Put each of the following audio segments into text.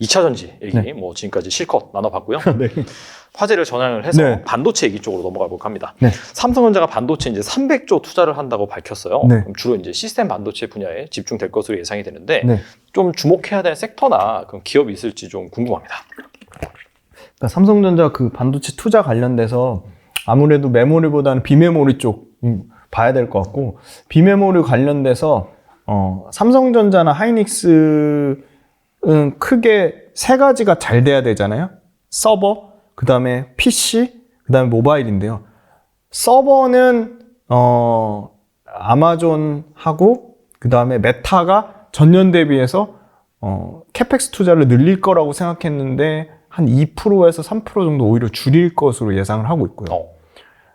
2차 전지 얘기 네. 뭐 지금까지 실컷 나눠봤고요. 네. 화제를 전환을 해서 네. 반도체 얘기 쪽으로 넘어가 볼까 합니다. 네. 삼성전자가 반도체 이제 300조 투자를 한다고 밝혔어요. 네. 그럼 주로 이제 시스템 반도체 분야에 집중될 것으로 예상이 되는데 네. 좀 주목해야 될 섹터나 그런 기업이 있을지 좀 궁금합니다. 그러니까 삼성전자 그 반도체 투자 관련돼서 아무래도 메모리보다는 비메모리 쪽 봐야 될 것 같고, 비메모리 관련돼서 삼성전자나 하이닉스는 크게 세 가지가 잘 돼야 되잖아요. 서버, 그 다음에 PC, 그 다음에 모바일인데요. 서버는 아마존하고 그 다음에 메타가 전년 대비해서 캐펙스 투자를 늘릴 거라고 생각했는데 한 2%에서 3% 정도 오히려 줄일 것으로 예상을 하고 있고요.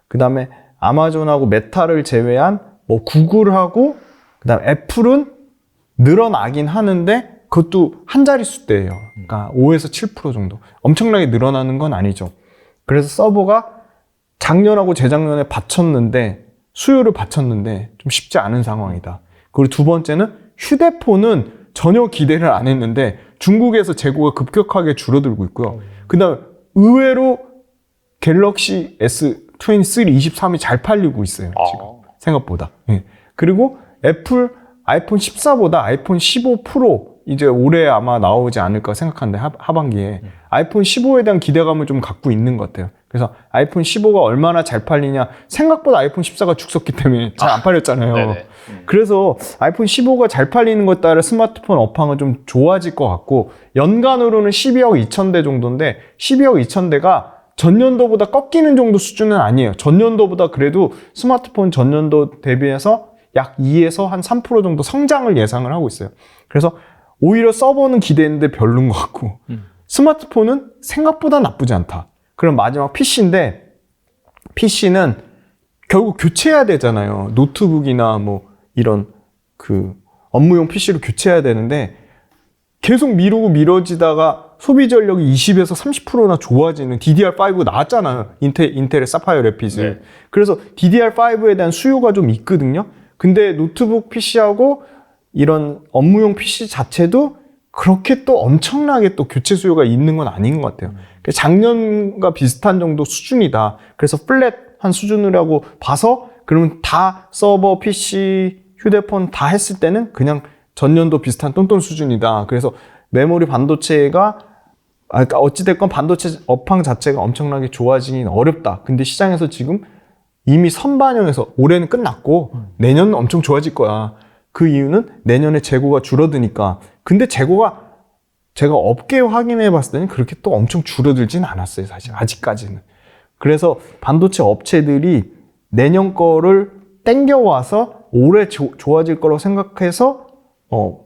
그 다음에 아마존하고 메타를 제외한 뭐 구글하고 그 다음에 애플은 늘어나긴 하는데 그것도 한 자릿수대예요. 그러니까 5에서 7% 정도. 엄청나게 늘어나는 건 아니죠. 그래서 서버가 작년하고 재작년에 받쳤는데, 수요를 받쳤는데 좀 쉽지 않은 상황이다. 그리고 두 번째는 휴대폰은 전혀 기대를 안 했는데 중국에서 재고가 급격하게 줄어들고 있고요. 그 다음에 의외로 갤럭시 S23, 23이 잘 팔리고 있어요. 지금 생각보다. 예. 그리고 애플 아이폰 14보다 아이폰 15 프로 이제 올해 아마 나오지 않을까 생각하는데 하반기에 아이폰 15에 대한 기대감을 좀 갖고 있는 것 같아요. 그래서 아이폰 15가 얼마나 잘 팔리냐, 생각보다 아이폰 14가 죽었기 때문에 잘 안 팔렸잖아요. 그래서 아이폰 15가 잘 팔리는 것에 따라 스마트폰 업황은 좀 좋아질 것 같고, 연간으로는 12억 2천 대 정도인데 12억 2천 대가 전년도보다 꺾이는 정도 수준은 아니에요. 전년도보다 그래도 스마트폰 전년도 대비해서 약 2에서 한 3% 정도 성장을 예상을 하고 있어요. 그래서 오히려 서버는 기대했는데 별론 것 같고 스마트폰은 생각보다 나쁘지 않다. 그럼 마지막 PC인데, PC는 결국 교체해야 되잖아요. 노트북이나 뭐 이런 그 업무용 PC로 교체해야 되는데 계속 미루고 미뤄지다가 소비 전력이 20에서 30%나 좋아지는 DDR5 나왔잖아요. 인텔의 사파이어 래피드. 네. 그래서 DDR5에 대한 수요가 좀 있거든요. 근데 노트북 PC하고 이런 업무용 PC 자체도 그렇게 또 엄청나게 또 교체 수요가 있는 건 아닌 것 같아요. 작년과 비슷한 정도 수준이다. 그래서 플랫한 수준이라고 봐서, 그러면 다 서버, PC, 휴대폰 다 했을 때는 그냥 전년도 비슷한 똔똔 수준이다. 그래서 메모리 반도체가 어찌됐건 반도체 업황 자체가 엄청나게 좋아지긴 어렵다. 근데 시장에서 지금 이미 선반영해서 올해는 끝났고 내년은 엄청 좋아질 거야. 그 이유는 내년에 재고가 줄어드니까. 근데 재고가 제가 업계 확인해 봤을 때는 그렇게 또 엄청 줄어들진 않았어요, 사실 아직까지는. 그래서 반도체 업체들이 내년 거를 땡겨와서 올해 좋아질 거라고 생각해서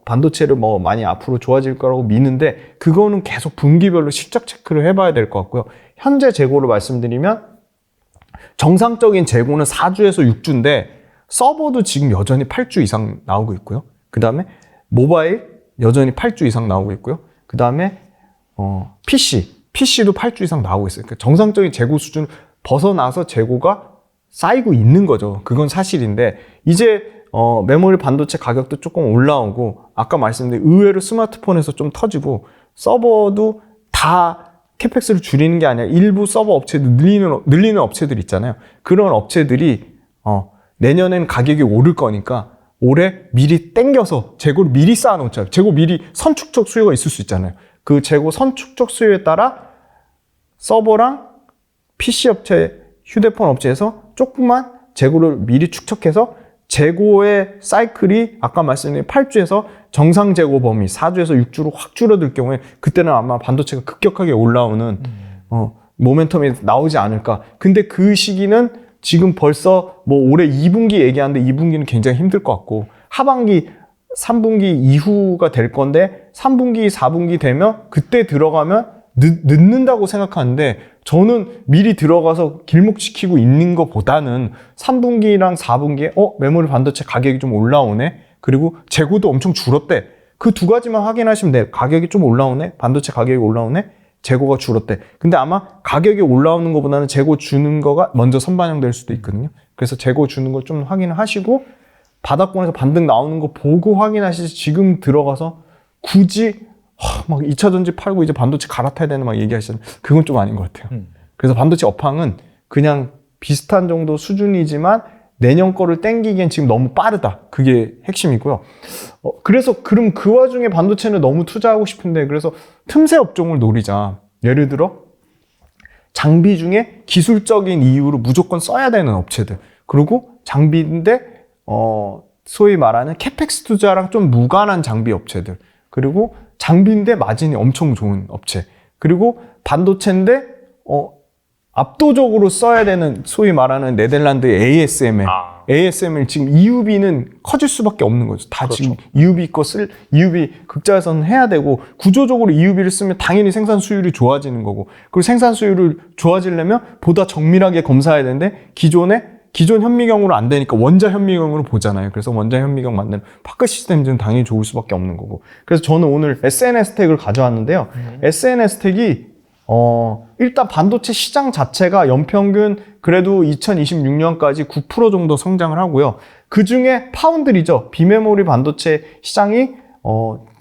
반도체를 뭐 많이 앞으로 좋아질 거라고 미는데, 그거는 계속 분기별로 실적 체크를 해봐야 될 것 같고요. 현재 재고를 말씀드리면 정상적인 재고는 4주에서 6주인데 서버도 지금 여전히 8주 이상 나오고 있고요. 그 다음에 모바일 여전히 8주 이상 나오고 있고요. 그 다음에 PC도 8주 이상 나오고 있어요. 그러니까 정상적인 재고 수준을 벗어나서 재고가 쌓이고 있는 거죠. 그건 사실인데, 이제 메모리 반도체 가격도 조금 올라오고, 아까 말씀드린 의외로 스마트폰에서 좀 터지고, 서버도 다 캐펙스를 줄이는 게 아니라 일부 서버 업체들 늘리는 업체들 있잖아요. 그런 업체들이 내년엔 가격이 오를 거니까 올해 미리 땡겨서 재고를 미리 쌓아놓자. 재고 미리 선축적 수요가 있을 수 있잖아요. 그 재고 선축적 수요에 따라 서버랑 PC 업체, 휴대폰 업체에서 조금만 재고를 미리 축적해서 재고의 사이클이 아까 말씀드린 8주에서 정상 재고 범위 4주에서 6주로 확 줄어들 경우에 그때는 아마 반도체가 급격하게 올라오는 모멘텀이 나오지 않을까. 근데 그 시기는 지금 벌써 뭐 올해 2분기 얘기하는데 2분기는 굉장히 힘들 것 같고, 하반기 3분기 이후가 될 건데 3분기, 4분기 되면 그때 들어가면 늦는다고 생각하는데, 저는 미리 들어가서 길목지키고 있는 것보다는 3분기랑 4분기에 메모리 반도체 가격이 좀 올라오네, 그리고 재고도 엄청 줄었대, 그 두 가지만 확인하시면 돼요. 가격이 좀 올라오네, 반도체 가격이 올라오네, 재고가 줄었대. 근데 아마 가격이 올라오는 것보다는 재고 주는 거가 먼저 선반영될 수도 있거든요. 그래서 재고 주는 걸 좀 확인을 하시고, 바닥권에서 반등 나오는 거 보고 확인하시지 지금 들어가서 굳이 막 2차 전지 팔고 이제 반도체 갈아타야 되는 막 얘기하시잖아요. 그건 좀 아닌 것 같아요. 그래서 반도체 업황은 그냥 비슷한 정도 수준이지만 내년 거를 땡기기엔 지금 너무 빠르다. 그게 핵심이고요. 그래서 그럼 그 와중에 반도체는 너무 투자하고 싶은데 그래서 틈새 업종을 노리자. 예를 들어 장비 중에 기술적인 이유로 무조건 써야 되는 업체들. 그리고 장비인데 소위 말하는 캐펙스 투자랑 좀 무관한 장비 업체들. 그리고 장비인데 마진이 엄청 좋은 업체. 그리고 반도체인데 압도적으로 써야 되는 소위 말하는 네덜란드의 ASML. ASML 지금 EUV는 커질 수밖에 없는 거죠. 다 그렇죠. 지금 EUV 극자에서는 해야 되고 구조적으로 EUV를 쓰면 당연히 생산 수율이 좋아지는 거고 그리고 생산 수율을 좋아지려면 보다 정밀하게 검사해야 되는데 기존 현미경으로 안 되니까 원자 현미경으로 보잖아요. 그래서 원자 현미경 만드는 파크 시스템즈는 당연히 좋을 수밖에 없는 거고. 그래서 저는 오늘 SNS택을 가져왔는데요. SNS택이 일단 반도체 시장 자체가 연평균 그래도 2026년까지 9% 정도 성장을 하고요. 그 중에 파운드리죠. 비메모리 반도체 시장이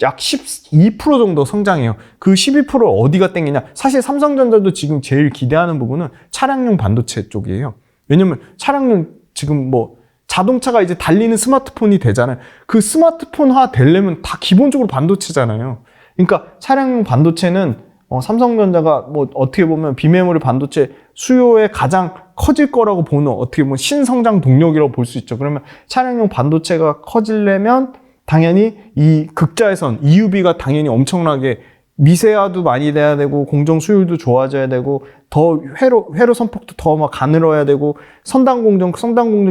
약 12% 정도 성장해요. 그 12%를 어디가 땡기냐? 사실 삼성전자도 지금 제일 기대하는 부분은 차량용 반도체 쪽이에요. 왜냐면 차량용 지금 뭐 자동차가 이제 달리는 스마트폰이 되잖아요. 그 스마트폰화 되려면 다 기본적으로 반도체잖아요. 그러니까 차량용 반도체는 삼성전자가 뭐 어떻게 보면 비메모리 반도체 수요에 가장 커질 거라고 보는 어떻게 보면 신성장 동력이라고 볼 수 있죠. 그러면 차량용 반도체가 커지려면 당연히 이 극자외선 EUV가 당연히 엄청나게 미세화도 많이 돼야 되고 공정 수율도 좋아져야 되고 더 회로 선폭도 더 막 가늘어야 되고 성당 공정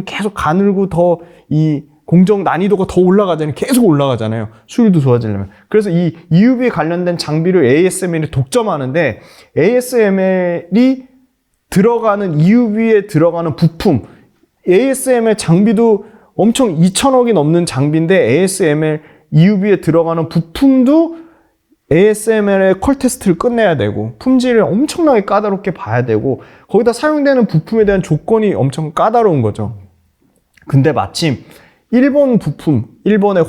계속 가늘고 더 이 공정 난이도가 더 올라가잖아요. 계속 올라가잖아요. 수율도 좋아지려면. 그래서 이 EUV 관련된 장비를 ASML이 독점하는데 ASML이 들어가는 EUV에 들어가는 부품 ASML 장비도 엄청 2천억이 넘는 장비인데 ASML EUV에 들어가는 부품도 ASML의 퀄 테스트를 끝내야 되고 품질을 엄청나게 까다롭게 봐야 되고 거기다 사용되는 부품에 대한 조건이 엄청 까다로운 거죠. 근데 마침 일본 부품, 일본의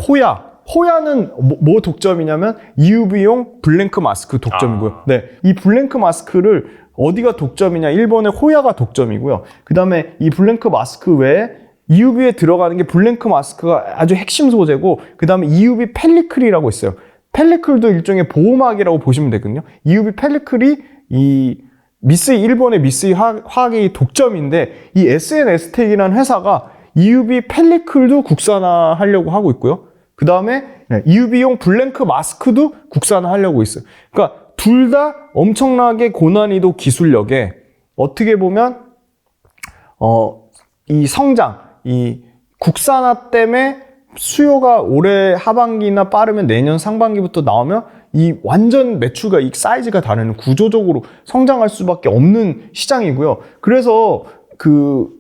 호야는 뭐 독점이냐면 EUV용 블랭크 마스크 독점이고요. 네, 이 블랭크 마스크를 어디가 독점이냐? 일본의 호야가 독점이고요. 그 다음에 이 블랭크 마스크 외에 EUV에 들어가는 게 블랭크 마스크가 아주 핵심 소재고 그 다음에 EUV 펠리클이라고 있어요. 펠리클도 일종의 보호막이라고 보시면 되거든요. EUV 펠리클이 일본의 미쓰이 화학의 독점인데 이 SNS텍이라는 회사가 EUV 펠리클도 국산화하려고 하고 있고요. 그 다음에 EUV용 블랭크 마스크도 국산화하려고 있어요. 그러니까 둘 다 엄청나게 고난이도 기술력에 어떻게 보면 이 성장, 이 국산화 때문에 수요가 올해 하반기나 빠르면 내년 상반기부터 나오면 이 완전 매출과 이 사이즈가 다른 구조적으로 성장할 수밖에 없는 시장이고요. 그래서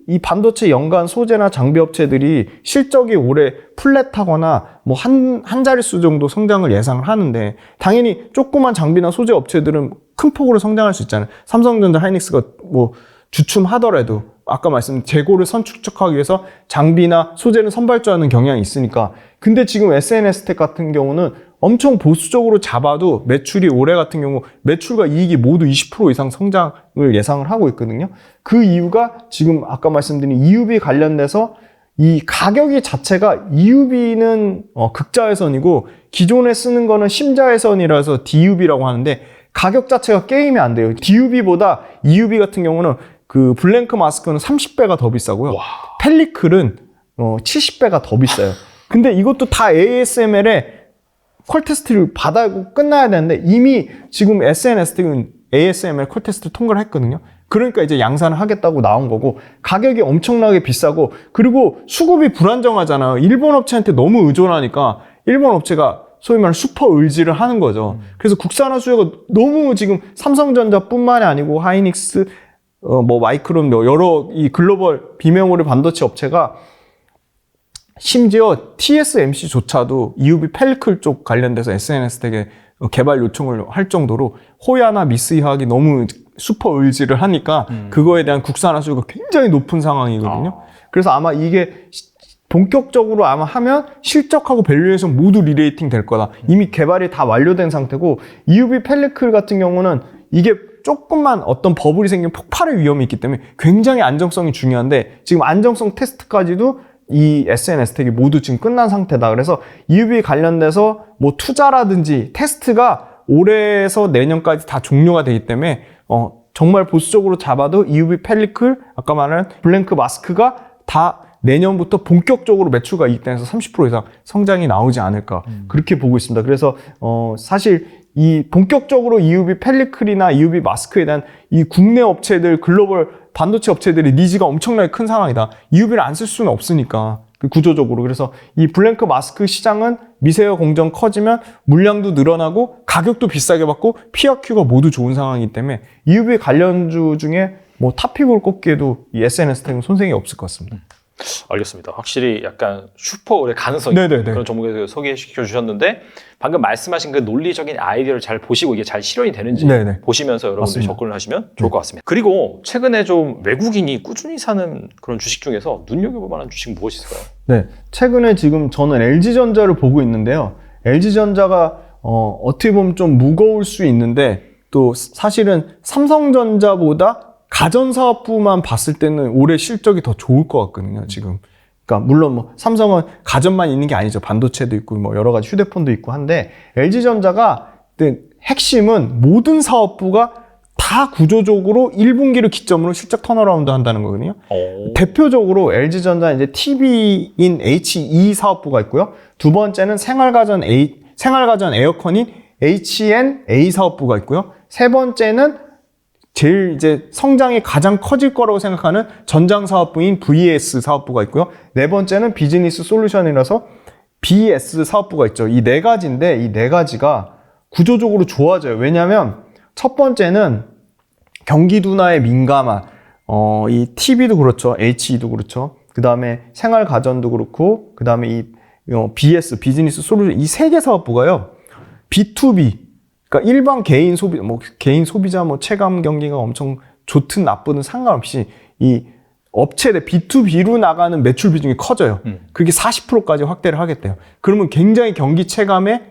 이 반도체 연간 소재나 장비 업체들이 실적이 올해 플랫하거나 뭐 한 자릿수 정도 성장을 예상을 하는데 당연히 조그만 장비나 소재 업체들은 큰 폭으로 성장할 수 있잖아요. 삼성전자, 하이닉스가 뭐 주춤하더라도 아까 말씀드린 재고를 선축하기 위해서 장비나 소재는 선발주하는 경향이 있으니까. 근데 지금 SNS텍 같은 경우는 엄청 보수적으로 잡아도 매출이 올해 같은 경우 매출과 이익이 모두 20% 이상 성장을 예상을 하고 있거든요. 그 이유가 지금 아까 말씀드린 EUV 관련돼서 이 가격이 자체가 EUV는 극자외선이고 기존에 쓰는 거는 심자외선이라서 DUV라고 하는데 가격 자체가 게임이 안 돼요. DUV보다 EUV 같은 경우는 그 블랭크 마스크는 30배가 더 비싸고요. 와. 펠리클은 70배가 더 비싸요. 근데 이것도 다 ASML에 퀄 테스트를 받아고 끝나야 되는데 이미 지금 SNS텍은 ASML 퀄 테스트를 통과를 했거든요. 그러니까 이제 양산을 하겠다고 나온 거고 가격이 엄청나게 비싸고 그리고 수급이 불안정하잖아요. 일본 업체한테 너무 의존하니까 일본 업체가 소위 말하는 슈퍼 의지를 하는 거죠. 그래서 국산화 수요가 너무 지금 삼성전자뿐만이 아니고 하이닉스, 뭐 마이크론, 여러 이 글로벌 비메모리 반도체 업체가 심지어 TSMC조차도 EUV 펠리클 쪽 관련돼서 SNS텍에 개발 요청을 할 정도로 호야나 미쓰이 화학이 너무 슈퍼 의지를 하니까 그거에 대한 국산화 수요가 굉장히 높은 상황이거든요. 그래서 아마 이게 본격적으로 아마 하면 실적하고 밸류에이션 모두 리레이팅 될 거다. 이미 개발이 다 완료된 상태고 EUV 펠리클 같은 경우는 이게 조금만 어떤 버블이 생기면 폭발의 위험이 있기 때문에 굉장히 안정성이 중요한데 지금 안정성 테스트까지도 이 SNS텍이 모두 지금 끝난 상태다. 그래서 EUV 관련돼서 뭐 투자라든지 테스트가 올해에서 내년까지 다 종료가 되기 때문에 정말 보수적으로 잡아도 EUV 펠리클, 아까 말한 블랭크 마스크가 다 내년부터 본격적으로 매출과 이익단에서 30% 이상 성장이 나오지 않을까 그렇게 보고 있습니다. 그래서 사실 이 본격적으로 EUV 펠리클이나 EUV 마스크에 대한 이 국내 업체들, 글로벌 반도체 업체들의 니즈가 엄청나게 큰 상황이다. EUV를 안 쓸 수는 없으니까 구조적으로. 그래서 이 블랭크 마스크 시장은 미세어 공정 커지면 물량도 늘어나고 가격도 비싸게 받고 PRQ가 모두 좋은 상황이기 때문에 EUV 관련주 중에 뭐 탑픽을 꼽기에도 이 SNS텍은 손색이 없을 것 같습니다. 알겠습니다. 확실히 약간 슈퍼의 가능성이 네네네. 그런 종목에 소개시켜 주셨는데 방금 말씀하신 그 논리적인 아이디어를 잘 보시고 이게 잘 실현이 되는지 네네. 보시면서 여러분들이 맞습니다. 접근을 하시면 좋을 것 같습니다. 그리고 최근에 좀 외국인이 꾸준히 사는 그런 주식 중에서 눈여겨볼 만한 주식 무엇이 있을까요? 네, 최근에 지금 저는 LG전자를 보고 있는데요. LG전자가 어떻게 보면 좀 무거울 수 있는데 또 사실은 삼성전자보다 가전사업부만 봤을 때는 올해 실적이 더 좋을 것 같거든요, 지금. 그러니까 물론 뭐 삼성은 가전만 있는 게 아니죠. 반도체도 있고 뭐 여러 가지 휴대폰도 있고 한데 LG전자가 핵심은 모든 사업부가 다 구조적으로 1분기를 기점으로 실적 턴어라운드 한다는 거거든요. 대표적으로 LG전자 이제 TV인 HE 사업부가 있고요. 두 번째는 생활가전 에어컨인 HNA 사업부가 있고요. 세 번째는 제일 이제 성장이 가장 커질 거라고 생각하는 전장 사업부인 VS 사업부가 있고요. 네 번째는 비즈니스 솔루션이라서 BS 사업부가 있죠. 이 네 가지인데 이 네 가지가 구조적으로 좋아져요. 왜냐하면 첫 번째는 경기 둔화에 민감한 이 TV도 그렇죠. HE도 그렇죠. 그 다음에 생활 가전도 그렇고 그 다음에 이 BS 비즈니스 솔루션 이 세 개 사업부가요. B2B 그러니까 일반 개인 소비자 체감 경기가 엄청 좋든 나쁘든 상관없이 이 업체들 B2B로 나가는 매출 비중이 커져요. 그게 40%까지 확대를 하겠대요. 그러면 굉장히 경기 체감에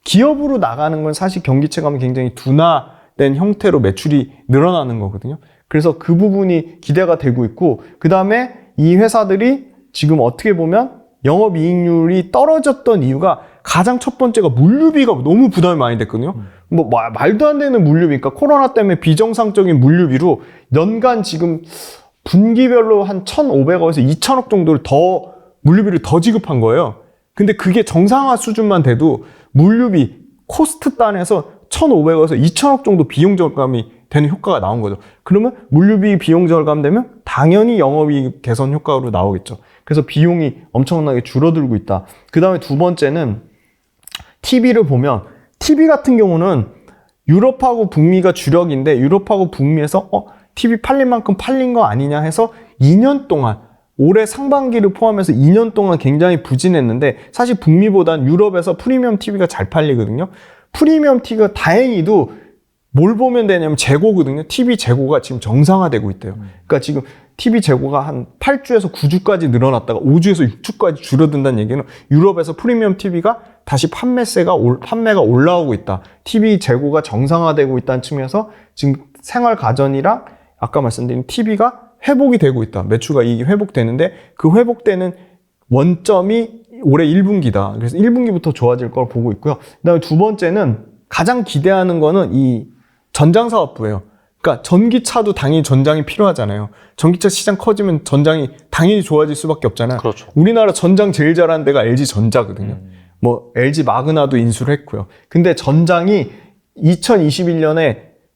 기업으로 나가는 건 사실 경기 체감이 굉장히 둔화된 형태로 매출이 늘어나는 거거든요. 그래서 그 부분이 기대가 되고 있고 그 다음에 이 회사들이 지금 어떻게 보면 영업이익률이 떨어졌던 이유가 가장 첫 번째가 물류비가 너무 부담이 많이 됐거든요. 뭐 말도 안 되는 물류비, 그러니까 코로나 때문에 비정상적인 물류비로 연간 지금 분기별로 한 1,500억에서 2,000억 정도를 더 물류비를 더 지급한 거예요. 근데 그게 정상화 수준만 돼도 물류비 코스트 단에서 1,500억에서 2,000억 정도 비용 절감이 되는 효과가 나온 거죠. 그러면 물류비 비용 절감되면 당연히 영업이익 개선 효과로 나오겠죠. 그래서 비용이 엄청나게 줄어들고 있다. 그 다음에 두 번째는 TV를 보면 TV 같은 경우는 유럽하고 북미가 주력인데 유럽하고 북미에서 TV 팔린 만큼 팔린 거 아니냐 해서 2년 동안 올해 상반기를 포함해서 2년 동안 굉장히 부진했는데 사실 북미보단 유럽에서 프리미엄 TV가 잘 팔리거든요. 프리미엄 TV가 다행히도 뭘 보면 되냐면 재고거든요. TV 재고가 지금 정상화되고 있대요. 그러니까 지금 TV 재고가 한 8주에서 9주까지 늘어났다가 5주에서 6주까지 줄어든다는 얘기는 유럽에서 프리미엄 TV가 다시 판매가 올라오고 있다. TV 재고가 정상화되고 있다는 측면에서 지금 생활 가전이랑 아까 말씀드린 TV가 회복이 되고 있다. 매출과 이익이 회복되는데 그 회복되는 원점이 올해 1분기다. 그래서 1분기부터 좋아질 걸 보고 있고요. 그다음에 두 번째는 가장 기대하는 거는 이 전장 사업부예요. 그러니까 전기차도 당연히 전장이 필요하잖아요. 전기차 시장 커지면 전장이 당연히 좋아질 수밖에 없잖아요. 그렇죠. 우리나라 전장 제일 잘하는 데가 LG전자거든요. 뭐 LG 마그나도 인수를 했고요. 근데 전장이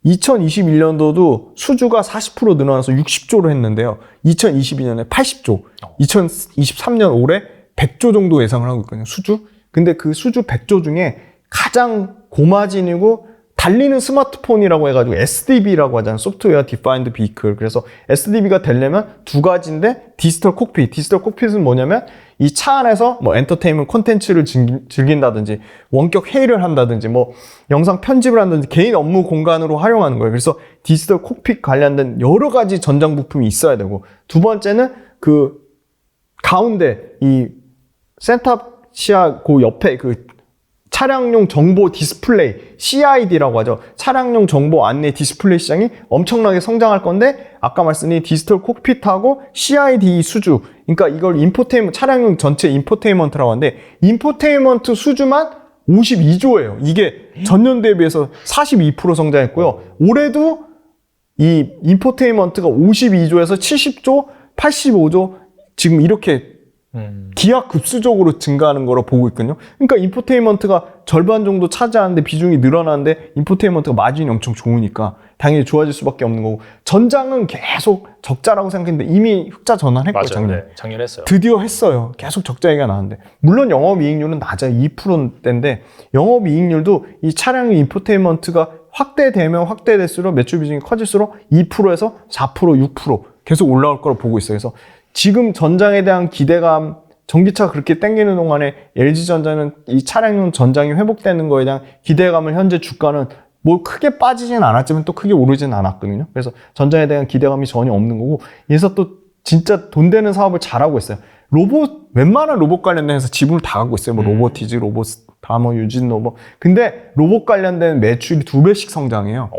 2021년도도 수주가 40% 늘어나서 60조로 했는데요. 2022년에 80조, 2023년 올해 100조 정도 예상을 하고 있거든요. 수주. 근데 그 수주 100조 중에 가장 고마진이고 달리는 스마트폰이라고 해가지고 SDB라고 하잖아요. 소프트웨어 디파인드 비클. 그래서 SDB가 되려면 두 가지인데 디지털 콕핏. 디지털 콕핏은 뭐냐면 이 차 안에서 뭐 엔터테인먼트 콘텐츠를 즐긴다든지 원격 회의를 한다든지 뭐 영상 편집을 한다든지 개인 업무 공간으로 활용하는 거예요. 그래서 디지털 콕핏 관련된 여러 가지 전장 부품이 있어야 되고 두 번째는 그 가운데 이 센탑시아 그 옆에 그 차량용 정보 디스플레이 CID라고 하죠. 차량용 정보 안내 디스플레이 시장이 엄청나게 성장할 건데 아까 말씀드린 디지털 콕핏하고 CID 수주, 그러니까 이걸 차량용 전체 인포테인먼트라고 하는데 인포테인먼트 수주만 52조예요. 이게 전년 대비해서 42% 성장했고요. 올해도 이 인포테인먼트가 52조에서 70조, 85조 지금 이렇게 기하급수적으로 증가하는 거로 보고 있거든요. 그러니까 인포테인먼트가 절반 정도 차지하는데 비중이 늘어나는데 인포테인먼트가 마진이 엄청 좋으니까 당연히 좋아질 수밖에 없는 거고, 전장은 계속 적자라고 생각했는데 이미 흑자 전환했고요. 맞아요. 작년. 네, 작년 했어요. 드디어 했어요. 계속 적자 얘기가 나왔는데, 물론 영업이익률은 낮아요. 2%대인데 영업이익률도 이 차량의 인포테인먼트가 확대되면 확대될수록 매출 비중이 커질수록 2%에서 4%, 6% 계속 올라올 거로 보고 있어요. 그래서 지금 전장에 대한 기대감, 전기차가 그렇게 땡기는 동안에 LG전자는 이 차량용 전장이 회복되는 거에 대한 기대감을 현재 주가는 뭐 크게 빠지진 않았지만 또 크게 오르진 않았거든요. 그래서 전장에 대한 기대감이 전혀 없는 거고, 그래서 또 진짜 돈 되는 사업을 잘하고 있어요. 웬만한 로봇 관련된 회사 지분을 다 갖고 있어요. 뭐 로보티즈, 다뭐 유진로봇. 근데 로봇 관련된 매출이 2배씩 성장해요.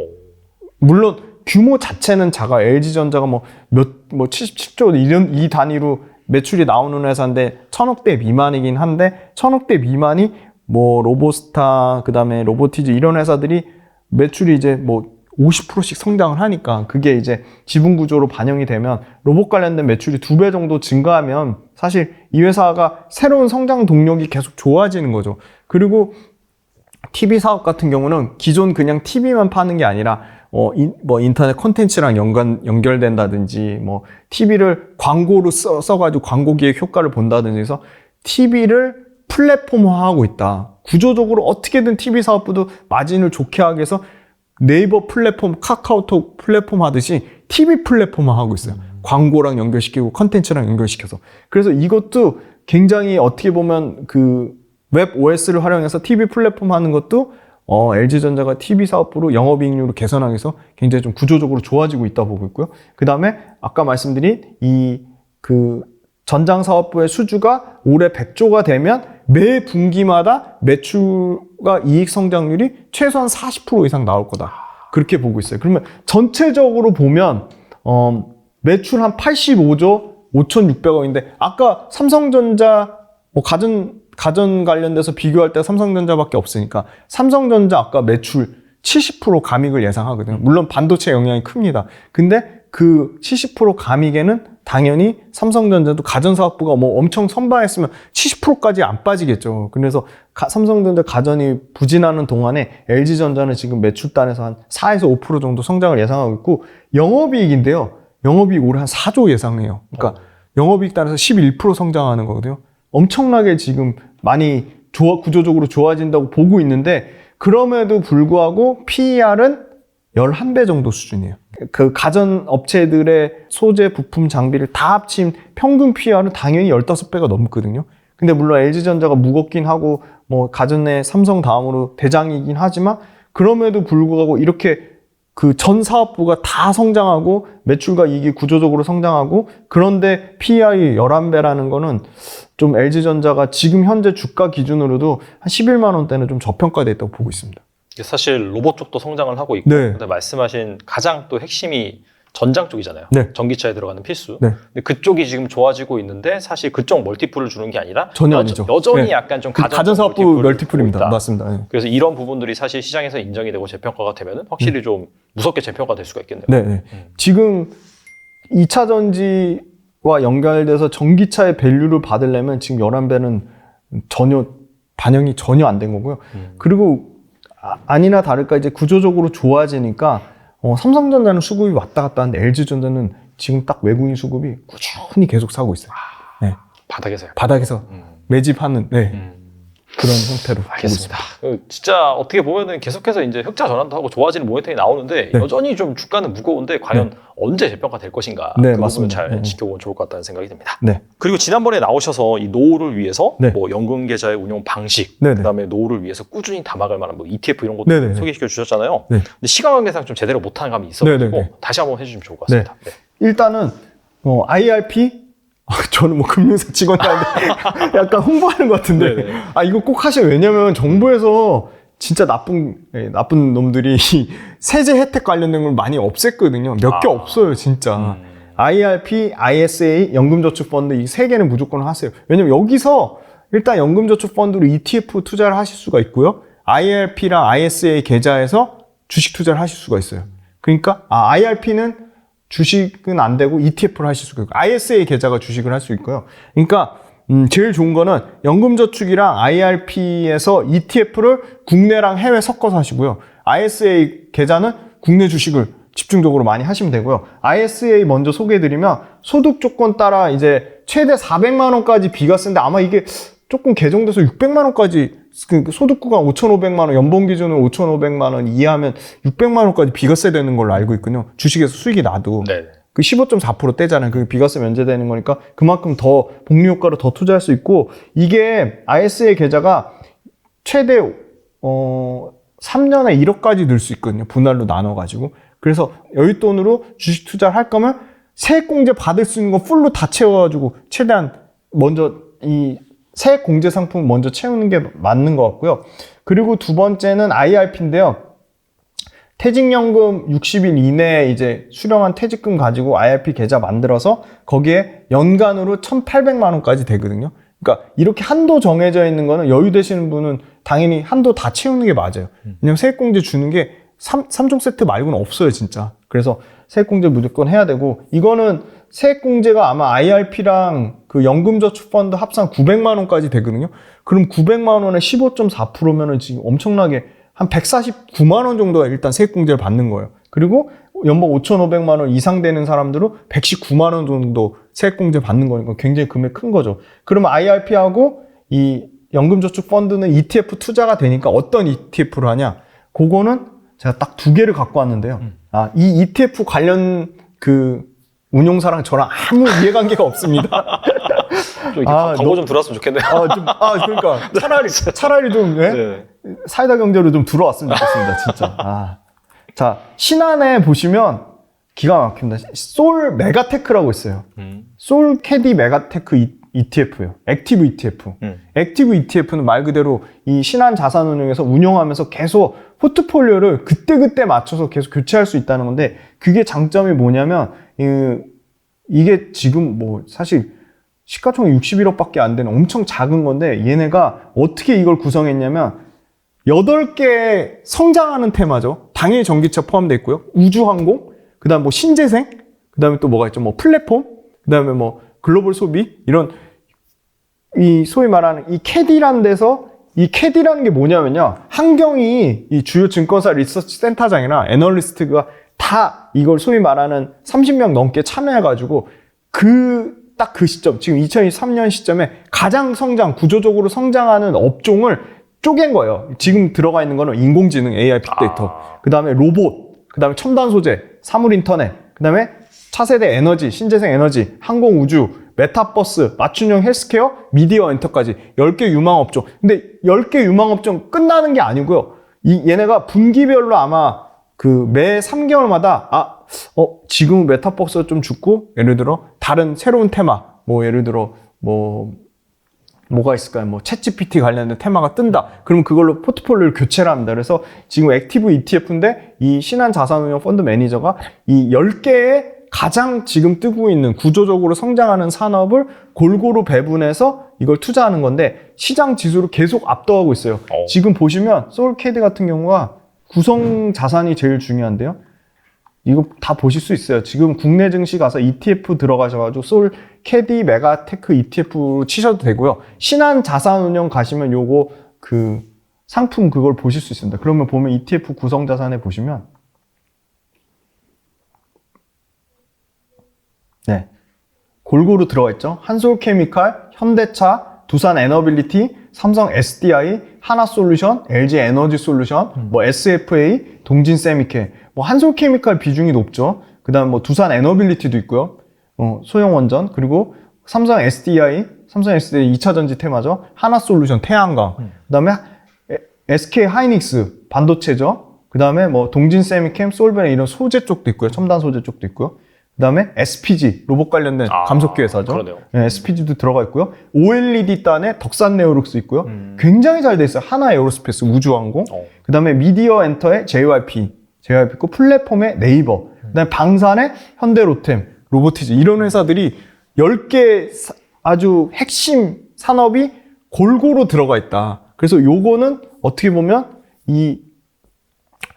물론 규모 자체는 작아. LG전자가 뭐 77조 이 단위로 매출이 나오는 회사인데 1000억대 미만이긴 한데, 1000억대 미만이 뭐 로보스타, 그다음에 로보티즈 이런 회사들이 매출이 이제 뭐 50%씩 성장을 하니까 그게 이제 지분 구조로 반영이 되면 로봇 관련된 매출이 2배 정도 증가하면 사실 이 회사가 새로운 성장 동력이 계속 좋아지는 거죠. 그리고 TV 사업 같은 경우는 기존 그냥 TV만 파는 게 아니라 뭐 인터넷 콘텐츠랑 연결된다든지, 뭐 TV를 광고로 써가지고 광고 기획 효과를 본다든지 해서 TV를 플랫폼화하고 있다. 구조적으로 어떻게든 TV 사업부도 마진을 좋게 하기 위해서 네이버 플랫폼, 카카오톡 플랫폼 하듯이 TV 플랫폼화 하고 있어요. 광고랑 연결시키고 컨텐츠랑 연결시켜서. 그래서 이것도 굉장히 어떻게 보면 그 웹 OS를 활용해서 TV 플랫폼 하는 것도 LG전자가 TV 사업부로 영업이익률을 개선하기 위해서 굉장히 좀 구조적으로 좋아지고 있다 보고 있고요. 그 다음에 아까 말씀드린 그 전장 사업부의 수주가 올해 100조가 되면 매 분기마다 매출과 이익 성장률이 최소한 40% 이상 나올 거다. 그렇게 보고 있어요. 그러면 전체적으로 보면 매출 한 85조 5,600억인데 아까 삼성전자 가전 관련돼서 비교할 때 삼성전자밖에 없으니까 삼성전자 아까 매출 70% 감익을 예상하거든요. 물론 반도체 영향이 큽니다. 근데 그 70% 감익에는 당연히 삼성전자도 가전사업부가 뭐 엄청 선방했으면 70%까지 안 빠지겠죠. 그래서 삼성전자 가전이 부진하는 동안에 LG전자는 지금 매출단에서 한 4에서 5% 정도 성장을 예상하고 있고, 영업이익인데요. 영업이익 올해 한 4조 예상해요. 그러니까 영업이익 단에서 11% 성장하는 거거든요. 엄청나게 지금 많이 구조적으로 좋아진다고 보고 있는데, 그럼에도 불구하고 PER은 11배 정도 수준이에요. 그 가전 업체들의 소재, 부품, 장비를 다 합친 평균 PER은 당연히 15배가 넘거든요. 근데 물론 LG전자가 무겁긴 하고 뭐 가전의 삼성 다음으로 대장이긴 하지만, 그럼에도 불구하고 이렇게 그 전 사업부가 다 성장하고 매출과 이익이 구조적으로 성장하고, 그런데 PER이 11배라는 거는 좀 LG전자가 지금 현재 주가 기준으로도 한 11만 원대는 좀 저평가되어 있다고 보고 있습니다. 사실 로봇 쪽도 성장을 하고 있고, 네. 근데 말씀하신 가장 또 핵심이 전장 쪽이잖아요. 네. 전기차에 들어가는 필수. 네. 근데 그쪽이 지금 좋아지고 있는데 사실 그쪽 멀티플을 주는 게 아니라 전혀 아니죠. 여전히 네. 약간 좀 가전 사업부 멀티플입니다. 맞습니다. 네. 그래서 이런 부분들이 사실 시장에서 인정이 되고 재평가가 되면 확실히 좀 무섭게 재평가될 수가 있겠네요. 네. 지금 2차 전지와 연결돼서 전기차의 밸류를 받으려면 지금 11배는 전혀 반영이 전혀 안 된 거고요. 그리고 아니나 다를까 이제 구조적으로 좋아지니까 삼성전자는 수급이 왔다 갔다 하는데 LG전자는 지금 딱 외국인 수급이 꾸준히 계속 사고 있어요. 네. 바닥에서요. 바닥에서 매집하는 그런 형태로 알겠습니다. 진짜 어떻게 보면은 계속해서 이제 흑자 전환도 하고 좋아지는 모니터링이 나오는데 네. 여전히 좀 주가는 무거운데 과연 언제 재평가 될 것인가, 네, 그 맞습니다. 부분을 잘 네. 지켜보면 좋을 것 같다는 생각이 듭니다. 네. 그리고 지난번에 나오셔서 이 노후를 위해서 네. 뭐 연금 계좌의 운용 방식, 네, 네. 그다음에 노후를 위해서 꾸준히 담아갈 만한 뭐 ETF 이런 것도 네, 네. 소개시켜 주셨잖아요. 네. 근데 시간 관계상 좀 제대로 못하는 감이 있어가지고 네, 네, 네. 다시 한번 해주시면 좋을 것 같습니다. 네. 일단은 IRP 저는 뭐 금융사 직원이 아닌데 약간 홍보하는 것 같은데 네네. 이거 꼭 하셔요. 왜냐면 정부에서 진짜 나쁜 놈들이 세제 혜택 관련된 걸 많이 없앴거든요. 몇 개 없어요, 진짜. IRP, ISA, 연금저축펀드 이 세 개는 무조건 하세요. 왜냐면 여기서 일단 연금저축펀드로 ETF 투자를 하실 수가 있고요. IRP랑 ISA 계좌에서 주식 투자를 하실 수가 있어요. 그러니까 IRP는 주식은 안 되고 ETF를 하실 수가 있고 ISA 계좌가 주식을 할 수 있고요. 그러니까 제일 좋은 거는 연금저축이랑 IRP에서 ETF를 국내랑 해외 섞어서 하시고요. ISA 계좌는 국내 주식을 집중적으로 많이 하시면 되고요. ISA 먼저 소개해드리면 소득 조건 따라 이제 최대 400만 원까지 비과세인데 아마 이게 조금 개정돼서 600만 원까지 소득 구간 5,500만 원, 연봉 기준으로 5,500만 원 이하면 600만 원까지 비과세 되는 걸로 알고 있거든요. 주식에서 수익이 나도. 네. 그 15.4% 떼잖아요. 그 비과세 면제되는 거니까 그만큼 더 복리 효과로 더 투자할 수 있고 이게 ISA 계좌가 최대 3년에 1억까지 늘 수 있거든요. 분할로 나눠가지고. 그래서 여윳돈으로 주식 투자를 할 거면 세액공제 받을 수 있는 거 풀로 다 채워가지고 최대한 먼저 이 세액공제 상품 먼저 채우는 게 맞는 것 같고요. 그리고 두 번째는 IRP인데요. 퇴직연금 60일 이내에 이제 수령한 퇴직금 가지고 IRP 계좌 만들어서 거기에 연간으로 1,800만 원까지 되거든요. 그러니까 이렇게 한도 정해져 있는 거는 여유 되시는 분은 당연히 한도 다 채우는 게 맞아요. 왜냐면 세액공제 주는 게 3종 세트 말고는 없어요, 진짜. 그래서 세액공제 무조건 해야 되고 이거는 세액공제가 아마 IRP랑 그 연금저축펀드 합산 900만 원까지 되거든요. 그럼 900만 원에 15.4%면은 지금 엄청나게 한 149만 원 정도가 일단 세액공제를 받는 거예요. 그리고 연봉 5,500만 원 이상 되는 사람들은 119만 원 정도 세액공제 받는 거니까 굉장히 금액 큰 거죠. 그러면 IRP하고 이 연금저축펀드는 ETF 투자가 되니까 어떤 ETF를 하냐? 그거는 제가 딱 두 개를 갖고 왔는데요. 이 ETF 관련 그 운용사랑 저랑 아무 이해관계가 없습니다. 좀 광고 좀 들어왔으면 좋겠네요. 그러니까 차라리 좀 네. 사이다 경제로 좀 들어왔으면 좋겠습니다, 진짜. 자, 신한에 보시면 기가 막힙니다. 솔 메가테크라고 있어요. 솔 캐디 메가테크 ETF예요. 액티브 ETF. 액티브 ETF는 말 그대로 이 신한 자산운용에서 운용하면서 계속 포트폴리오를 그때그때 맞춰서 계속 교체할 수 있다는 건데 그게 장점이 뭐냐면 이게 지금 뭐 사실 시가총액 61억밖에 안 되는 엄청 작은 건데 얘네가 어떻게 이걸 구성했냐면 8개 성장하는 테마죠. 당연히 전기차 포함되어 있고요. 우주항공, 그 다음에 뭐 신재생, 그 다음에 또 뭐가 있죠? 뭐 플랫폼, 그 다음에 뭐 글로벌 소비, 이런 이 소위 말하는 이 캐디라는 데서 이 캐디라는 게 뭐냐면요. 한경이 이 주요 증권사 리서치 센터장이나 애널리스트가 다 이걸 소위 말하는 30명 넘게 참여해가지고 딱 그 시점, 지금 2023년 시점에 가장 구조적으로 성장하는 업종을 쪼갠 거예요. 지금 들어가 있는 거는 인공지능, AI, 빅데이터, 그 다음에 로봇, 그 다음에 첨단 소재, 사물 인터넷, 그 다음에 차세대 에너지, 신재생 에너지, 항공 우주, 메타버스, 맞춤형 헬스케어, 미디어 엔터까지 10개 유망업종. 근데 10개 유망업종 끝나는 게 아니고요. 얘네가 분기별로 아마 매 3개월마다 지금 메타버스가 좀 죽고 예를 들어 다른 새로운 테마, 뭐 예를 들어 뭐가 있을까요? 뭐 챗GPT 관련된 테마가 뜬다. 그러면 그걸로 포트폴리오를 교체를 합니다. 그래서 지금 액티브 ETF인데 이 신한 자산운용 펀드 매니저가 이 10개의 가장 지금 뜨고 있는 구조적으로 성장하는 산업을 골고루 배분해서 이걸 투자하는 건데 시장 지수로 계속 압도하고 있어요. 지금 보시면 솔캐디 같은 경우가 구성 자산이 제일 중요한데요. 이거 다 보실 수 있어요. 지금 국내 증시 가서 ETF 들어가셔가지고 솔 캐디 메가테크 ETF 치셔도 되고요. 신한 자산운용 가시면 요거 상품 그걸 보실 수 있습니다. 그러면 보면 ETF 구성 자산에 보시면 네, 골고루 들어가 있죠. 한솔케미칼, 현대차, 두산 에너빌리티, 삼성 SDI, 하나솔루션, LG 에너지 솔루션, 뭐 SFA, 동진세미케, 뭐 한솔케미칼 비중이 높죠. 그다음 뭐 두산 에너빌리티도 있고요. 소형원전, 그리고 삼성 SDI 2차전지 테마죠. 하나솔루션, 태양광, 그다음에 SK 하이닉스 반도체죠. 그다음에 뭐 동진세미캠, 솔벤 이런 소재 쪽도 있고요. 첨단 소재 쪽도 있고요. 그다음에 SPG 로봇 관련된 감속기 회사죠. 그러네요. 네, SPG도 들어가 있고요. OLED 단에 덕산 네오룩스 있고요. 굉장히 잘 돼 있어요. 하나 에어로스페이스 우주항공. 그다음에 미디어 엔터의 JYP 있고 플랫폼의 네이버. 그다음에 방산의 현대로템, 로보티즈 이런 회사들이 10개 아주 핵심 산업이 골고루 들어가 있다. 그래서 요거는 어떻게 보면 이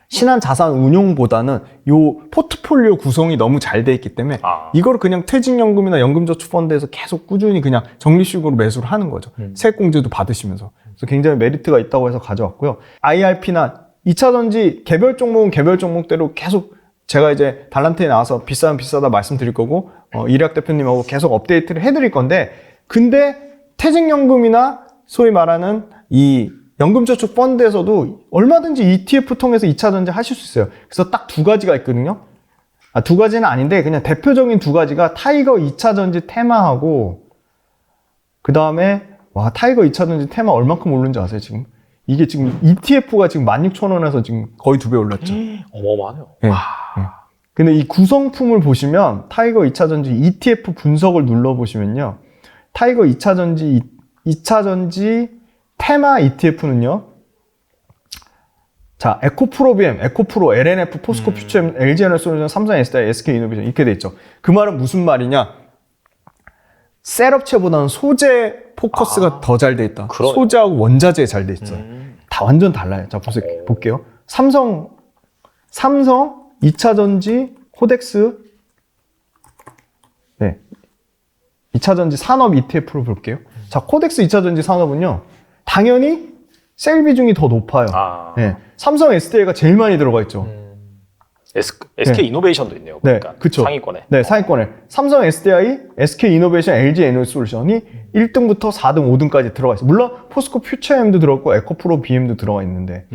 신한자산운용보다는 요 포트폴리오 구성이 너무 잘 돼 있기 때문에 이거를 그냥 퇴직연금이나 연금저축펀드에서 계속 꾸준히 그냥 적립식으로 매수를 하는 거죠. 세액공제도 받으시면서. 그래서 굉장히 메리트가 있다고 해서 가져왔고요. IRP나 2차전지 개별 종목은 개별 종목대로 계속 제가 이제 달란트에 나와서 비싸면 비싸다 말씀드릴 거고 이래학 대표님하고 계속 업데이트를 해드릴 건데 근데 퇴직연금이나 소위 말하는 이 연금저축 펀드에서도 얼마든지 ETF 통해서 2차전지 하실 수 있어요. 그래서 딱 두 가지가 있거든요. 두 가지는 아닌데 그냥 대표적인 두 가지가 타이거 2차전지 테마하고 그 다음에 와 타이거 2차전지 테마 얼만큼 오른지 아세요 지금? 이게 지금 ETF가 지금 16,000원에서 지금 거의 2배 올랐죠. 어마어마하네요. 네. 네. 근데 이 구성품을 보시면 타이거 2차전지 ETF 분석을 눌러보시면요. 타이거 2차전지 테마 ETF는요. 자, 에코프로비엠, 에코프로, LNF, 포스코 퓨처엠, LG에너지솔루션, 삼성 SDI, SK이노베이션 이렇게 돼 있죠. 그 말은 무슨 말이냐? 셀업체보다는 소재 포커스가 더 잘 돼 있다. 그러네. 소재하고 원자재에 잘 돼 있어요. 다 완전 달라요. 자, 볼게요. 삼성 2차전지 코덱스 네. 2차전지 산업 ETF로 볼게요. 자, 코덱스 2차전지 산업은요. 당연히 셀 비중이 더 높아요. 네. 삼성 SDI가 제일 많이 들어가 있죠. SK 이노베이션도 있네요. 그러니까 네, 그쵸. 상위권에. 네, 상위권에. 삼성 SDI, SK 이노베이션, LG 에너지솔루션이 1등부터 4등, 5등까지 들어가 있어요. 물론 포스코 퓨처엠도 들어갔고 에코프로 BM도 들어가 있는데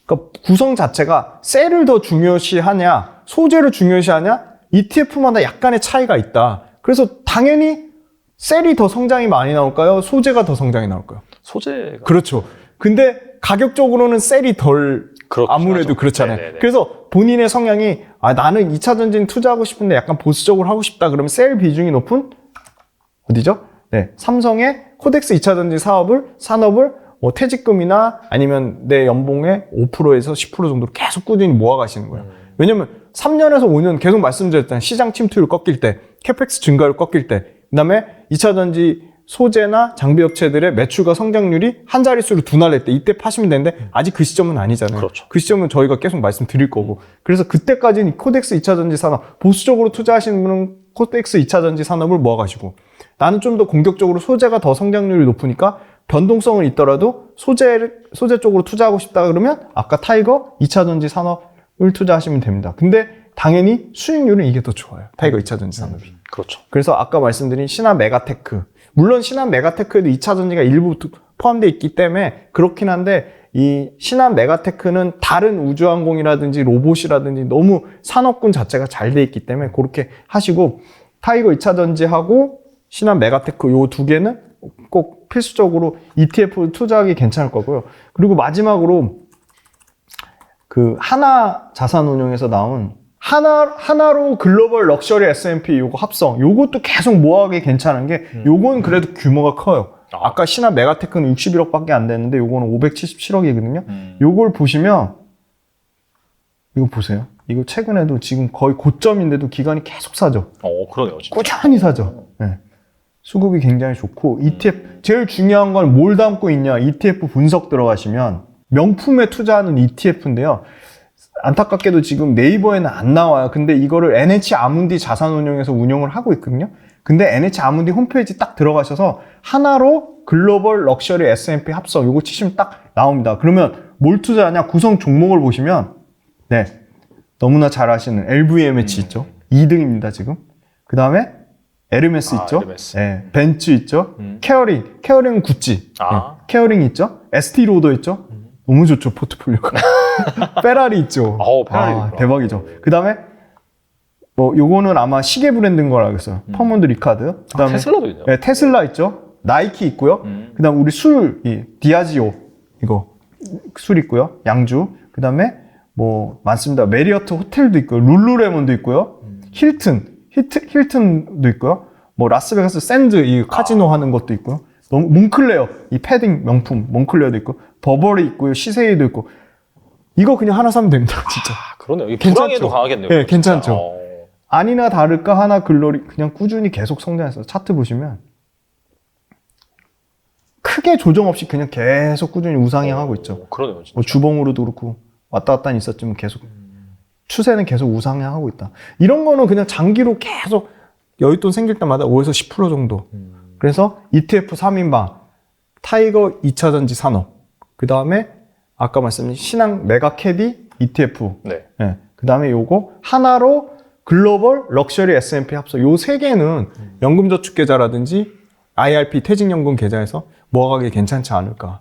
그러니까 구성 자체가 셀을 더 중요시하냐, 소재를 중요시하냐, ETF마다 약간의 차이가 있다. 그래서 당연히 셀이 더 성장이 많이 나올까요? 소재가 더 성장이 나올까요? 소재가. 그렇죠. 근데 가격적으로는 셀이 덜 아무래도 그렇잖아요. 네네네. 그래서 본인의 성향이 나는 2차 전지는 투자하고 싶은데 약간 보수적으로 하고 싶다. 그러면 셀 비중이 높은 어디죠? 네, 삼성의 코덱스 2차 전지 산업을 뭐 퇴직금이나 아니면 내 연봉의 5%에서 10% 정도로 계속 꾸준히 모아가시는 거예요. 왜냐면 3년에서 5년 계속 말씀드렸잖아요. 시장 침투율 꺾일 때, 캐펙스 증가율 꺾일 때, 그다음에 2차 전지 소재나 장비 업체들의 매출과 성장률이 한 자릿수로 둔화할 때 이때 파시면 되는데 아직 그 시점은 아니잖아요. 그렇죠. 그 시점은 저희가 계속 말씀드릴 거고. 그래서 그때까지는 코덱스 2차 전지 산업 보수적으로 투자하시는 분은 코덱스 2차 전지 산업을 모아가시고 나는 좀 더 공격적으로 소재가 더 성장률이 높으니까 변동성은 있더라도 소재 쪽으로 투자하고 싶다 그러면 아까 타이거 2차 전지 산업을 투자하시면 됩니다. 근데 당연히 수익률은 이게 더 좋아요. 타이거 2차 전지 산업이. 그렇죠. 그래서 아까 말씀드린 신한 메가테크 물론 신한 메가테크에도 2차 전지가 일부 포함되어 있기 때문에 그렇긴 한데 이 신한 메가테크는 다른 우주항공이라든지 로봇이라든지 너무 산업군 자체가 잘 돼 있기 때문에 그렇게 하시고 타이거 2차 전지하고 신한 메가테크 요 두 개는 꼭 필수적으로 ETF 투자하기 괜찮을 거고요. 그리고 마지막으로 그 하나 자산운용에서 나온 하나로 글로벌 럭셔리 S&P 요거 합성 요것도 계속 모아가기 괜찮은 게 요건 그래도 규모가 커요. 아까 신한 메가테크는 61억밖에 안 되는데 요거는 577억이거든요. 요걸 보시면 이거 보세요. 이거 최근에도 지금 거의 고점인데도 기관이 계속 사죠. 그러네요. 진짜. 꾸준히 사죠. 네. 수급이 굉장히 좋고 ETF 제일 중요한 건 뭘 담고 있냐 ETF 분석 들어가시면 명품에 투자하는 ETF인데요. 안타깝게도 지금 네이버에는 안 나와요. 근데 이거를 NH 아문디 자산운용에서 운영을 하고 있거든요. 근데 NH 아문디 홈페이지 딱 들어가셔서 하나로 글로벌 럭셔리 S&P 합성 요거 치시면 딱 나옵니다. 그러면 뭘 투자하냐 구성 종목을 보시면 네 너무나 잘 아시는 LVMH 있죠. 2등입니다 지금. 그 다음에 에르메스 있죠. 에르메스. 네, 벤츠 있죠. 케어링은 구찌. 네, 케어링 있죠. 에스티로더 있죠. 너무 좋죠 포트폴리오가. 페라리 있죠. 페라리. 대박이죠. 그 다음에 뭐 요거는 아마 시계 브랜드인 거라 그랬어요. 퍼먼드 리카드. 그다음에 테슬라도 있네요. 네, 테슬라 있죠. 나이키 있고요. 그다음 우리 디아지오 이거 술 있고요. 양주. 그다음에 뭐 많습니다. 메리어트 호텔도 있고요. 룰루레몬도 있고요. 힐튼 힐튼도 있고요. 뭐 라스베가스 샌드 이 카지노 하는 것도 있고요. 너무 몽클레어 이 패딩 명품 몽클레어도 있고 버버리 있고요. 시세이도 있고 이거 그냥 하나 사면 됩니다. 진짜. 그러네요. 이 괜찮죠? 불황에도 강하겠네요. 네, 진짜. 괜찮죠. 아니나 다를까 하나 글로리 그냥 꾸준히 계속 성장했어요. 차트 보시면 크게 조정 없이 그냥 계속 꾸준히 우상향하고 있죠. 그러네요. 진짜. 뭐 주봉으로도 그렇고 왔다 갔다 있었지만 계속 추세는 계속 우상향하고 있다. 이런 거는 그냥 장기로 계속 여윳돈 생길 때마다 5에서 10% 정도. 그래서 ETF 3인방, 타이거 2차전지 산업, 그 다음에 아까 말씀드린 신앙 메가 캐디 ETF, 네. 네. 그 다음에 요거 하나로 글로벌 럭셔리 S&P 합성. 요 세 개는 연금저축계좌라든지 IRP 퇴직연금 계좌에서 모아가기 괜찮지 않을까.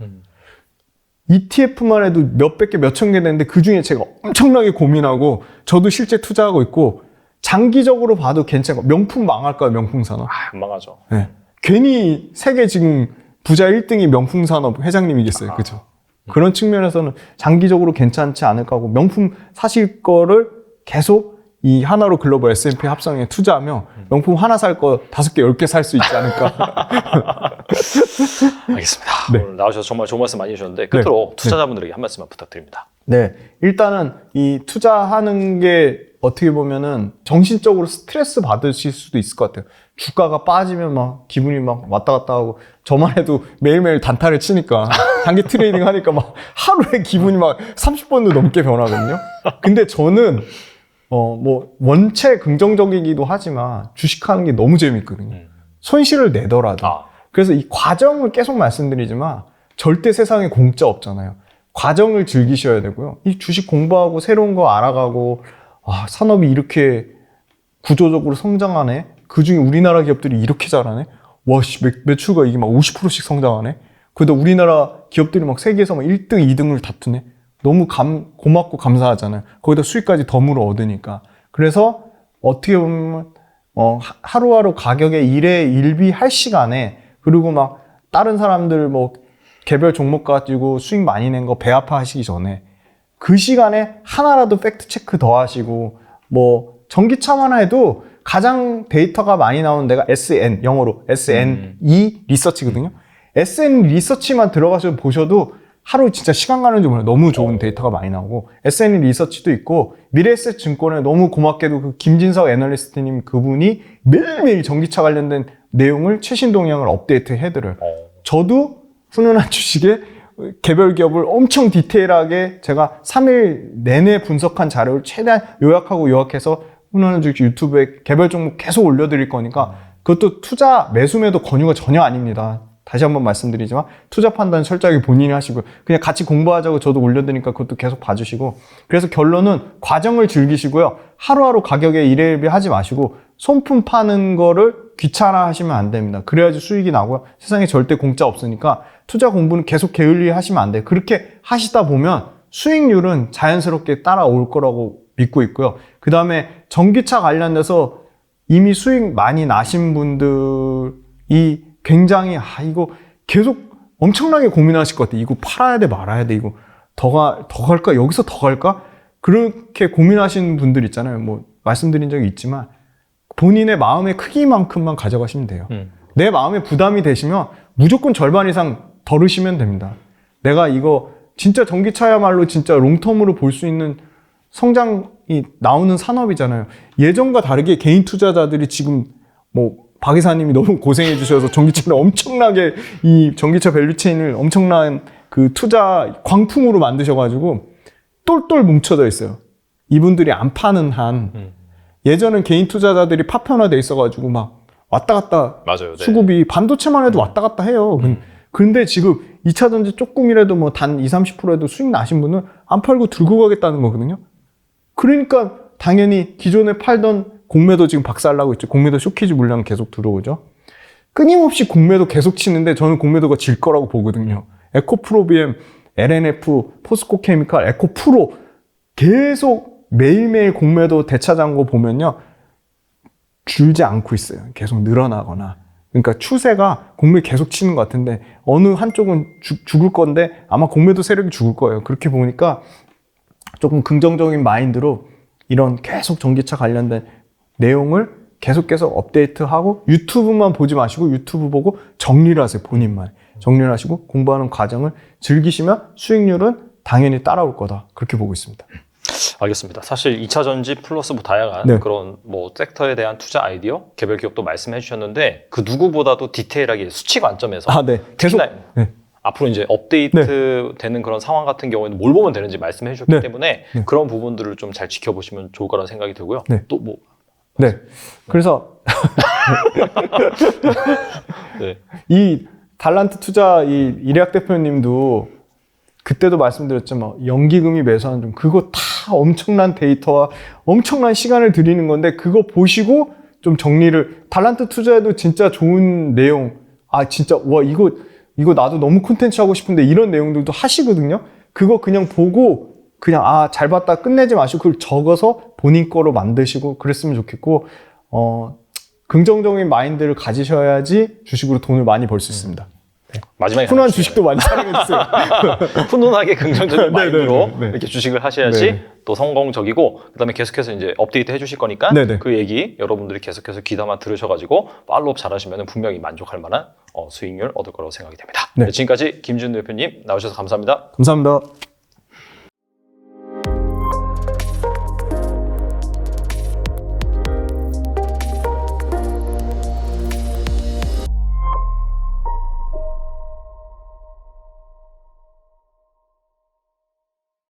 ETF만 해도 몇백 개, 몇천 개 되는데 그 중에 제가 엄청나게 고민하고 저도 실제 투자하고 있고 장기적으로 봐도 괜찮고 명품 망할까요? 명품 산업. 안 망하죠. 네. 괜히 세계 지금 부자 1등이 명품 산업 회장님이겠어요. 그죠? 그런 측면에서는 장기적으로 괜찮지 않을까 하고 명품 사실 거를 계속 이 하나로 글로벌 S&P 합성에 투자하면 명품 하나 살 거 5개, 10개 살 수 있지 않을까. 알겠습니다. 네. 오늘 나오셔서 정말 좋은 말씀 많이 해주셨는데 끝으로 네. 투자자분들에게 한 말씀만 부탁드립니다. 네. 일단은 이 투자하는 게 어떻게 보면은 정신적으로 스트레스 받으실 수도 있을 것 같아요. 주가가 빠지면 막 기분이 막 왔다 갔다 하고 저만 해도 매일매일 단타를 치니까 단기 트레이딩 하니까 막 하루에 기분이 막 30번도 넘게 변하거든요. 근데 저는 뭐 원체 긍정적이기도 하지만 주식하는 게 너무 재밌거든요. 손실을 내더라도. 그래서 이 과정을 계속 말씀드리지만 절대 세상에 공짜 없잖아요. 과정을 즐기셔야 되고요. 이 주식 공부하고 새로운 거 알아가고 산업이 이렇게 구조적으로 성장하네. 그중에 우리나라 기업들이 이렇게 잘하네. 와, 매출가 이게 막 50%씩 성장하네. 그러다 우리나라 기업들이 막 세계에서 막 1등, 2등을 다투네. 너무 고맙고 감사하잖아요. 거기다 수익까지 덤으로 얻으니까. 그래서 어떻게 보면 하루하루 가격에 일비할 시간에 그리고 막 다른 사람들 뭐 개별 종목 가지고 수익 많이 낸 거 배 아파하시기 전에 그 시간에 하나라도 팩트 체크 더 하시고 뭐 전기차만 해도 가장 데이터가 많이 나오는 데가 SN 영어로 SNE 리서치거든요. SN 리서치만 들어가서 보셔도 하루 진짜 시간 가는 줄 몰라요. 너무 좋은 데이터가 많이 나오고 SN 리서치도 있고 미래에셋 증권에 너무 고맙게도 그 김진석 애널리스트님 그분이 매일매일 전기차 관련된 내용을 최신 동향을 업데이트 해드려요. 저도 훈훈한 주식에 개별 기업을 엄청 디테일하게 제가 3일 내내 분석한 자료를 최대한 요약해서 훈훈한 주식 유튜브에 개별 종목 계속 올려드릴 거니까 그것도 투자 매수매도 권유가 전혀 아닙니다. 다시 한번 말씀드리지만 투자 판단 철저하게 본인이 하시고 그냥 같이 공부하자고 저도 올려드리니까 그것도 계속 봐주시고 그래서 결론은 과정을 즐기시고요. 하루하루 가격에 일회일비 하지 마시고 손품 파는 거를 귀찮아 하시면 안 됩니다. 그래야지 수익이 나고요. 세상에 절대 공짜 없으니까 투자 공부는 계속 게을리 하시면 안 돼요. 그렇게 하시다 보면 수익률은 자연스럽게 따라올 거라고 믿고 있고요. 그 다음에 전기차 관련돼서 이미 수익 많이 나신 분들이 굉장히 이거 계속 엄청나게 고민하실 것 같아요. 이거 팔아야 돼 말아야 돼 이거 더 갈까 여기서 더 갈까 그렇게 고민하시는 분들 있잖아요. 뭐 말씀드린 적이 있지만 본인의 마음의 크기만큼만 가져가시면 돼요. 내 마음에 부담이 되시면 무조건 절반 이상 덜으시면 됩니다. 내가 이거 진짜 전기차야말로 진짜 롱텀으로 볼 수 있는 성장이 나오는 산업이잖아요. 예전과 다르게 개인 투자자들이 지금 뭐 박 이사님이 너무 고생해 주셔서 전기차를 엄청나게 이 전기차 밸류체인을 엄청난 그 투자 광풍으로 만드셔가지고 똘똘 뭉쳐져 있어요. 이분들이 안 파는 한 예전엔 개인 투자자들이 파편화돼 있어가지고 막 왔다 갔다 맞아요. 네. 수급이 반도체만 해도 왔다 갔다 해요. 근데 지금 2차 전지 조금이라도 뭐 단 20-30%라도 수익 나신 분은 안 팔고 들고 가겠다는 거거든요. 그러니까 당연히 기존에 팔던 공매도 지금 박살나고 있죠. 공매도 쇼키즈 물량 계속 들어오죠. 끊임없이 공매도 계속 치는데 저는 공매도가 질 거라고 보거든요. 에코프로비엠, LNF, 포스코 케미칼, 에코프로 계속 매일매일 공매도 대차장고 보면요. 줄지 않고 있어요. 계속 늘어나거나. 그러니까 추세가 공매 계속 치는 것 같은데 어느 한쪽은 죽을 건데 아마 공매도 세력이 죽을 거예요. 그렇게 보니까 조금 긍정적인 마인드로 이런 계속 전기차 관련된 내용을 계속해서 업데이트하고 유튜브만 보지 마시고 유튜브 보고 정리를 하세요. 본인만. 정리를 하시고 공부하는 과정을 즐기시면 수익률은 당연히 따라올 거다. 그렇게 보고 있습니다. 알겠습니다. 사실 2차 전지 플러스 뭐 다양한 네. 그런 뭐 섹터에 대한 투자 아이디어, 개별 기업도 말씀해 주셨는데 그 누구보다도 디테일하게 수치 관점에서 네. 계속. 특히나 네. 앞으로 이제 업데이트 되는 그런 상황 같은 경우에는 뭘 보면 되는지 말씀해 주셨기 네. 때문에 네. 그런 부분들을 좀 잘 지켜보시면 좋을 거라는 생각이 들고요. 네. 또 뭐 네. 그래서 네. 이 달란트 투자 이 이래학 대표님도 그때도 말씀드렸지만 연기금이 매수하는 중 그거 다 엄청난 데이터와 엄청난 시간을 들이는 건데 그거 보시고 좀 정리를 달란트 투자에도 진짜 좋은 내용 진짜 와 이거 나도 너무 콘텐츠 하고 싶은데 이런 내용들도 하시거든요. 그거 그냥 보고 그냥 잘 봤다 끝내지 마시고 그걸 적어서 본인 거로 만드시고 그랬으면 좋겠고 긍정적인 마인드를 가지셔야지 주식으로 돈을 많이 벌 수 있습니다. 마지막에 훈훈한 주식도 많이 사랑해주세요. 훈훈하게 긍정적인 마인드로 네. 이렇게 주식을 하셔야지 네. 또 성공적이고 그다음에 계속해서 이제 업데이트 해주실 거니까 네. 그 얘기 여러분들이 계속해서 귀담아 들으셔가지고 팔로업 잘하시면 분명히 만족할 만한 수익률 얻을 거라고 생각이 됩니다. 네. 네, 지금까지 김준 대표님 나오셔서 감사합니다. 감사합니다.